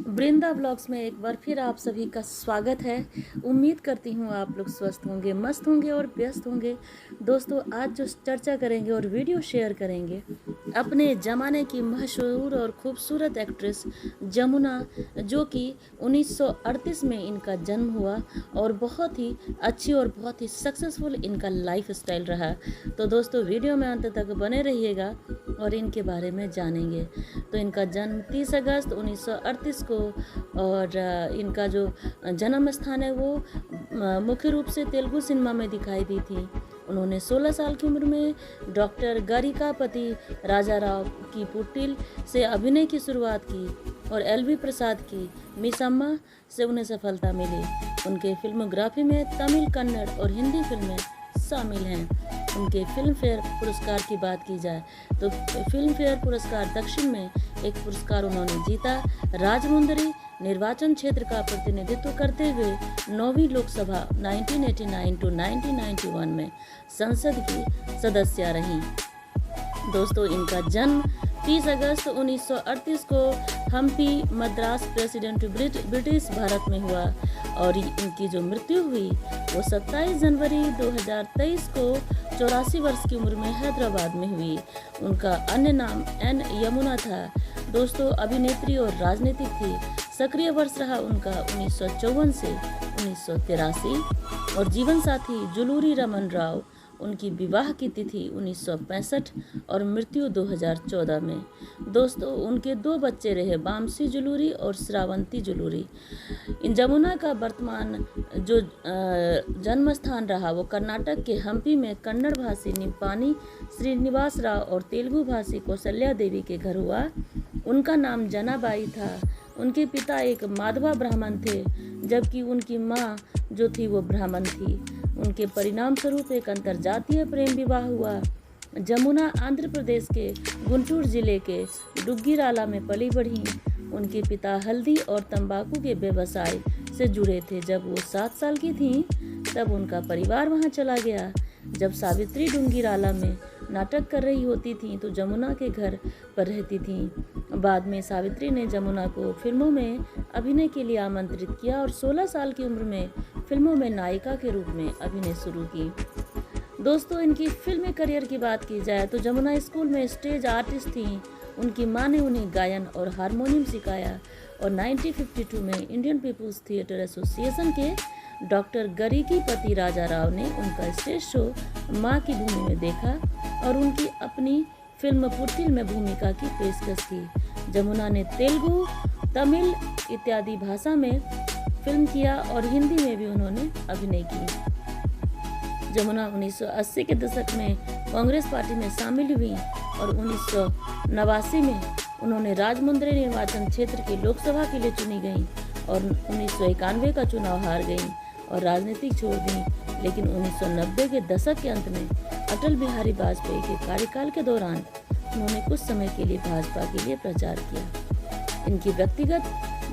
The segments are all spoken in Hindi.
वृंदा ब्लॉग्स में एक बार फिर आप सभी का स्वागत है। उम्मीद करती हूँ आप लोग स्वस्थ होंगे, मस्त होंगे और व्यस्त होंगे। दोस्तों, आज जो चर्चा करेंगे और वीडियो शेयर करेंगे अपने ज़माने की मशहूर और खूबसूरत एक्ट्रेस जमुना, जो कि 1938 में इनका जन्म हुआ और बहुत ही अच्छी और बहुत ही सक्सेसफुल इनका लाइफ स्टाइल रहा। तो दोस्तों, वीडियो में अंत तक बने रहिएगा और इनके बारे में जानेंगे। तो इनका जन्म 30 अगस्त 1938 को, और इनका जो जन्म स्थान है वो मुख्य रूप से तेलुगु सिनेमा में दिखाई दी थी। उन्होंने 16 साल की उम्र में डॉक्टर गरिकापति राजाराव की पुट्टिल से अभिनय की शुरुआत की और एलवी प्रसाद की मिसम्मा से उन्हें सफलता मिली। उनके फिल्मोग्राफी में तमिल, कन्नड़ और हिंदी फिल्में शामिल हैं। उनके फिल्म फेयर पुरस्कार की बात की जाए तो फिल्म फेयर पुरस्कार दक्षिण में एक पुरस्कार उन्होंने जीता। राजमुंदरी निर्वाचन क्षेत्र का प्रतिनिधित्व करते हुए 9वीं लोकसभा 1989 टू 1991 में संसद की सदस्य रहीं। दोस्तों, इनका जन्म 30 अगस्त 1938 को हम्पी, मद्रास प्रेसिडेंट ब्रिटिश भारत में हुआ और इनकी जो मृत्यु हुई वो 27 जनवरी 2023 को 84 वर्ष की उम्र में हैदराबाद में हुई। उनका अन्य नाम एन यमुना था। दोस्तों, अभिनेत्री और राजनीतिक थी। सक्रिय वर्ष रहा उनका 1954 से 1983 और जीवन साथी जुलूरी रमन राव। उनकी विवाह की तिथि 1965 और मृत्यु 2014 में। दोस्तों, उनके 2 बच्चे रहे, वामसी जुलूरी और श्रावंती जुलूरी। इन जमुना का वर्तमान जो जन्म स्थान रहा वो कर्नाटक के हम्पी में कन्नड़ भाषी निप्पानी श्रीनिवास राव और तेलुगु भाषी कौशल्या देवी के घर हुआ। उनका नाम जनाबाई था। उनके पिता एक माधवा ब्राह्मण थे, जबकि उनकी माँ जो थी वो ब्राह्मण थी। उनके परिणाम स्वरूप एक अंतर्जातीय प्रेम विवाह हुआ। जमुना आंध्र प्रदेश के गुंटूर जिले के डुग्गिराला में पली बढ़ी। उनके पिता हल्दी और तंबाकू के व्यवसाय से जुड़े थे। जब वो 7 साल की थीं तब उनका परिवार वहां चला गया। जब सावित्री डुंगीराला में नाटक कर रही होती थीं तो जमुना के घर पर रहती थीं। बाद में सावित्री ने जमुना को फिल्मों में अभिनय के लिए आमंत्रित किया और 16 साल की उम्र में फिल्मों में नायिका के रूप में अभिनय शुरू की। दोस्तों, इनकी फिल्मी करियर की बात की जाए तो जमुना स्कूल में स्टेज आर्टिस्ट थीं। उनकी मां ने उन्हें गायन और हारमोनियम सिखाया और 1952 में इंडियन पीपुल्स थिएटर एसोसिएशन के डॉक्टर गरिकीपति राजाराव ने उनका स्टेज शो माँ की भूमि में देखा और उनकी अपनी फिल्म पुट्टिल में भूमिका की पेशकश की। जमुना ने तेलुगु, तमिल इत्यादि भाषा में फिल्म किया और हिंदी में भी उन्होंने अभिनय की। जमुना 1980 के दशक में कांग्रेस पार्टी में शामिल हुई और 1989 में उन्होंने राजमुंदरी निर्वाचन क्षेत्र की लोकसभा के लिए चुनी गईं और 1991 का चुनाव हार गईं और राजनीति छोड़ दी। लेकिन 1990 के दशक के अंत में अटल बिहारी वाजपेयी के कार्यकाल के दौरान उन्होंने कुछ समय के लिए भाजपा के लिए प्रचार किया। इनकी व्यक्तिगत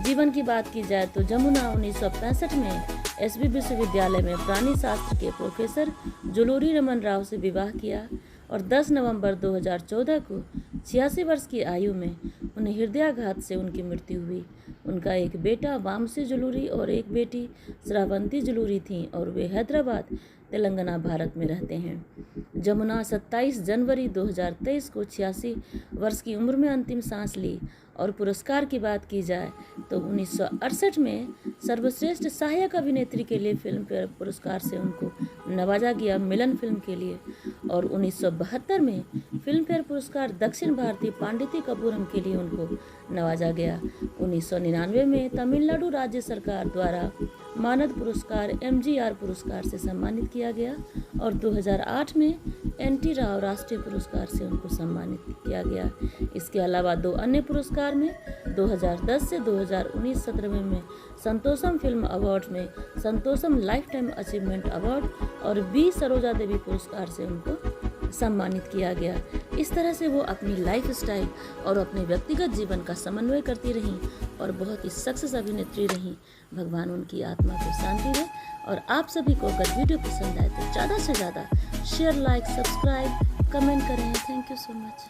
जीवन की बात की जाए तो जमुना 1965 में एसवी विश्वविद्यालय में प्राणी शास्त्र के प्रोफेसर जुलूरी रमन राव से विवाह किया और 10 नवंबर 2014 को 86 वर्ष की आयु में उन्हें हृदयाघात से उनकी मृत्यु हुई। उनका एक बेटा वामसी जुलूरी और एक बेटी श्रावंती जुलूरी थीं और वे हैदराबाद, तेलंगाना, भारत में रहते हैं। जमुना 27 जनवरी 2023 को 86 वर्ष की उम्र में अंतिम सांस ली। और पुरस्कार की बात की जाए तो 1968 में सर्वश्रेष्ठ सहायक अभिनेत्री के लिए फिल्म फेयर पुरस्कार से उनको नवाजा गया मिलन फिल्म के लिए और 1972 में फिल्म फेयर पुरस्कार दक्षिण भारतीय पांडिती कपूरम के लिए उनको नवाजा गया। 1999 में तमिलनाडु राज्य सरकार द्वारा मानद पुरस्कार MGR पुरस्कार से सम्मानित किया गया और 2008 में NT राव राष्ट्रीय पुरस्कार से उनको सम्मानित किया गया। इसके अलावा 2 अन्य पुरस्कार में 2010 से 2019 सत्र में संतोषम फिल्म अवार्ड में संतोषम लाइफ टाइम अचीवमेंट अवार्ड और बी सरोजा देवी पुरस्कार से उनको सम्मानित किया गया। इस तरह से वो अपनी लाइफ स्टाइल और अपने व्यक्तिगत जीवन का समन्वय करती रहीं और बहुत ही सक्सेस अभिनेत्री रहीं। भगवान उनकी आत्मा को शांति दे। और आप सभी को अगर वीडियो पसंद आए तो ज़्यादा से ज़्यादा शेयर, लाइक, सब्सक्राइब, कमेंट करें। Thank you so much.